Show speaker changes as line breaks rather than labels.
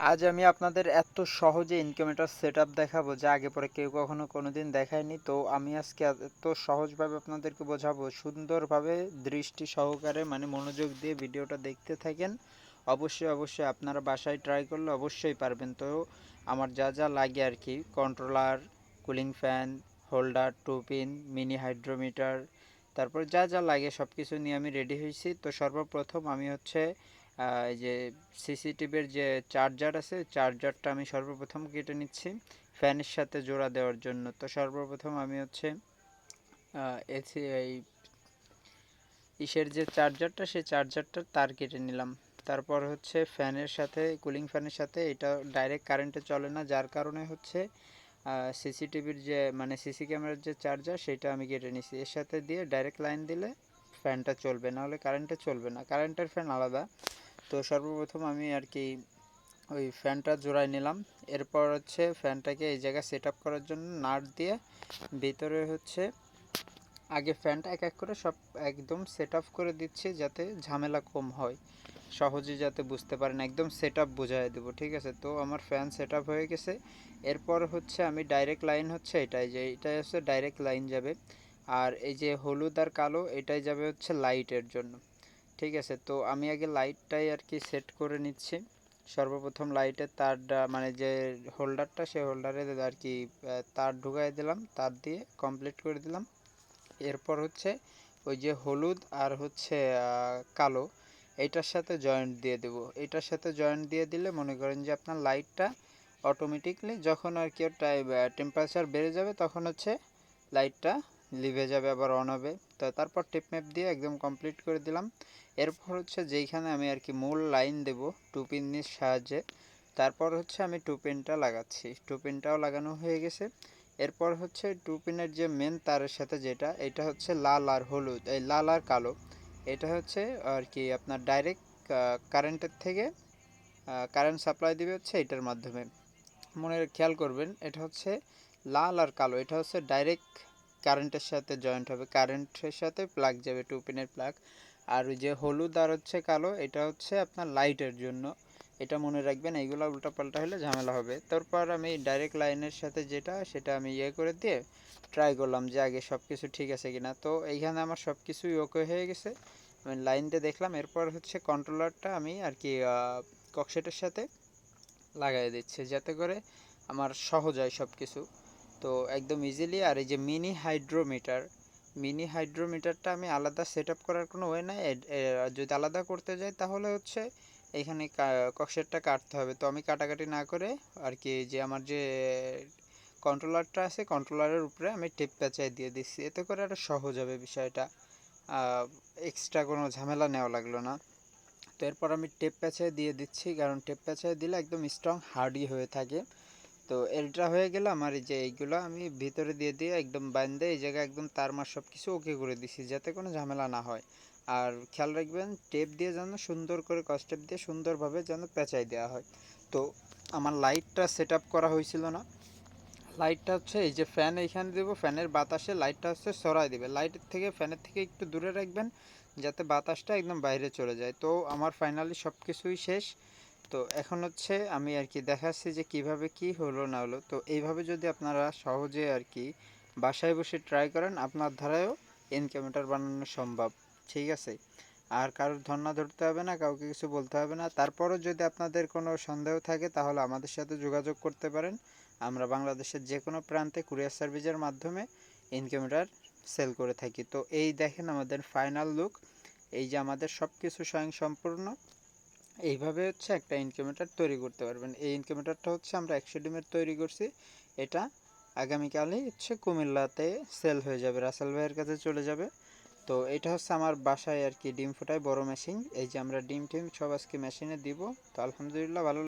আজ আমি আপনাদের এত সহজে ইনকিউবেটর সেটআপ দেখাবো যা আগে পরে কেউ কখনো কোনোদিন দেখায়নি। তো আমি আজকে এত সহজভাবে আপনাদেরকে বোঝাবো, সুন্দরভাবে দৃষ্টি সহকারে মানে মনোযোগ দিয়ে ভিডিওটা দেখতে থাকেন। অবশ্যই আপনারা বাসায় ট্রাই করলে অবশ্যই পারবেন। তো আমার যা যা লাগে আর কি, controller, cooling fan, holder, two pin, mini hydrometer, তারপর যা যা লাগে সব কিছু নিয়ে আমি রেডি হয়েছি। তো সর্বপ্রথম আমি হচ্ছে এই যে সিসিটিভির যে চার্জার আছে, চার্জারটা আমি সর্বপ্রথম কেটে নিচ্ছি ফ্যানের সাথে জোড়া দেওয়ার জন্য। তো সর্বপ্রথম আমি হচ্ছে এসি এই ইসের যে চার্জারটা, সেই চার্জারটার তার কেটে নিলাম। তারপর হচ্ছে ফ্যানের সাথে, কুলিং ফ্যানের সাথে এটা ডাইরেক্ট কারেন্টে চলে না, যার কারণে হচ্ছে সিসিটিভির যে মানে সিসি ক্যামেরার যে চার্জার সেটা আমি কেটে নিছি। এর সাথে দিয়ে ডাইরেক্ট লাইন দিলে ফ্যানটা চলবে, নাহলে কারেন্টে চলবে না, কারেন্টের ফ্যান আলাদা। তো সর্বপ্রথম আমি আর কি ওই ফ্যানটা জোড়ায় নিলাম। এরপর হচ্ছে ফ্যানটাকে এই জায়গায় সেট আপ করার জন্য নাট দিয়ে ভিতরে হচ্ছে আগে ফ্যানটা এক এক করে সব একদম সেট আপ করে দিচ্ছি, যাতে ঝামেলা কম হয়, সহজে যাতে বুঝতে পারেন, একদম সেট আপ বোঝাই দেবো। ঠিক আছে, তো আমার ফ্যান সেট আপ হয়ে গেছে। এরপর হচ্ছে আমি ডাইরেক্ট লাইন হচ্ছে এটাই, যে এটাই হচ্ছে ডাইরেক্ট লাইন যাবে। আর এই যে হলুদ আর কালো এটাই যাবে হচ্ছে লাইটের জন্য। ঠিক আছে, তো আমি আগে লাইটটাই আর কি সেট করে নিচ্ছি। সর্বপ্রথম লাইটের তারটা মানে যে হোল্ডারটা, সেই হোল্ডারে আর কি তার ঢুকাই দিলাম, তার দিয়ে কমপ্লিট করে দিলাম। এরপর হচ্ছে ওই যে হলুদ আর হচ্ছে কালো, এইটার সাথে জয়েন্ট দিয়ে দেব। এটার সাথে জয়েন্ট দিয়ে দিলে মনে করেন যে আপনার লাইটটা অটোমেটিকলি যখন আর কি টেম্পারেচার বেড়ে যাবে তখন হচ্ছে লাইটটা লিভে যাবে, আবার অন হবে। তো তারপর টিপ ম্যাপ দিয়ে একদম কমপ্লিট করে দিলাম। এরপর হচ্ছে যেইখানে আমি আর কি মূল লাইন দেব টু পিনের সাহায্যে, তারপর হচ্ছে আমি টু পিনটা লাগাচ্ছি। টু পিনটাও লাগানো হয়ে গেছে। এরপর হচ্ছে টু পিনের যে মেন তারের সাথে যেটা, এটা হচ্ছে লাল আর হলুদ, এই লাল আর কালো, এটা হচ্ছে আর কি আপনার ডাইরেক্ট কারেন্টের থেকে কারেন্ট সাপ্লাই দিবে হচ্ছে এটার মাধ্যমে। মনে খেয়াল করবেন, এটা হচ্ছে লাল আর কালো, এটা হচ্ছে ডাইরেক্ট কারেন্টের সাথে জয়েন্ট হবে, কারেন্টের সাথে প্লাগ যাবে, টু পিনের প্লাগ। আর ওই যে হলুদ আর হচ্ছে কালো, এটা হচ্ছে আপনার লাইটের জন্য। এটা মনে রাখবেন, এইগুলো উল্টাপাল্টা হলে ঝামেলা হবে। তারপর আমি ডাইরেক্ট লাইনের সাথে যেটা, সেটা আমি ইয়ে করে দিয়ে ট্রাই করলাম যে আগে সব কিছু ঠিক আছে কিনা। তো এইখানে আমার সব কিছুই ওকে হয়ে গেছে, আমি লাইন দিয়ে দেখলাম। এরপর হচ্ছে কন্ট্রোলারটা আমি আর কি কক্সেটের সাথে লাগাই দিচ্ছি, যাতে করে আমার সহজ হয় সব কিছু, তো একদম ইজিলি। আর এই যে মিনি হাইড্রোমিটারটা আমি আলাদা সেট আপ করার কোনো ওয়ে নাই। যদি আলাদা করতে যাই তাহলে হচ্ছে এখানে কক্সেটটা কাটতে হবে। তো আমি কাটাকাটি না করে আর কি যে আমার যে কন্ট্রোলারটা আছে, কন্ট্রোলারের উপরে আমি টেপ পেঁচাই দিয়ে দিচ্ছি, এতে করে আরও সহজ হবে বিষয়টা, এক্সট্রা কোনো ঝামেলা নেওয়া লাগলো না। তো এরপর আমি টেপ পেঁচাই দিয়ে দিচ্ছি, কারণ টেপ পেঁচাই দিলে একদম স্ট্রং হার্ডি হয়ে থাকে। তো এটা হয়ে গেলে আমার এই যে এইগুলো আমি ভিতরে দিয়ে দিয়ে একদম বান্ধে এই জায়গায় একদম তার মার সব কিছু ওকে করে দিছি, যাতে কোনো ঝামেলা না হয়। আর খেয়াল রাখবেন টেপ দিয়ে যেন সুন্দর করে কস টেপ দিয়ে সুন্দরভাবে যেন পেঁচাই দেওয়া হয়। তো আমার লাইটটা সেট আপ করা হয়েছিল না, লাইটটা হচ্ছে এই যে ফ্যান এইখানে দেবো, ফ্যানের বাতাসে লাইটটা হচ্ছে সরাই দেবে, লাইটের থেকে ফ্যানের থেকে একটু দূরে রাখবেন, যাতে বাতাসটা একদম বাইরে চলে যায়। তো আমার ফাইনালি সব কিছুই শেষ। তো এখন হচ্ছে আমি আর কি দেখাচ্ছি যে কিভাবে কি হলো না হলো। তো এইভাবে যদি আপনারা সহজে আর কি বাসায় বসে ট্রাই করেন, আপনার ধারায়ও ইনকিউবেটর বানানো সম্ভব। ঠিক আছে, আর কারোর ধর্না ধরতে হবে না, কাউকে কিছু বলতে হবে না। তারপরও যদি আপনাদের কোনো সন্দেহ থাকে তাহলে আমাদের সাথে যোগাযোগ করতে পারেন। আমরা বাংলাদেশের যে কোনো প্রান্তে কুরিয়ার সার্ভিসের মাধ্যমে ইনকিউবেটর সেল করে থাকি। তো এই দেখেন আমাদের ফাইনাল লুক, এই যে আমাদের সব কিছু স্বয়ংসম্পূর্ণ। এইভাবে হচ্ছে একটা ইনকিউবেটর তৈরি করতে পারবেন। এই ইনকিউবেটরটা হচ্ছে আমরা 100 ডিমের তৈরি করছি। এটা আগামীকালই হচ্ছে কুমিল্লাতে সেল হয়ে যাবে, রাসেল ভাইয়ের কাছে চলে যাবে। তো এটা হচ্ছে আমার বাসায় আর কি ডিম ফোটায় বড় মেশিন। এই যে আমরা ডিম টিম সব আজকে মেশিনে দিব। তো আলহামদুলিল্লাহ ভালো।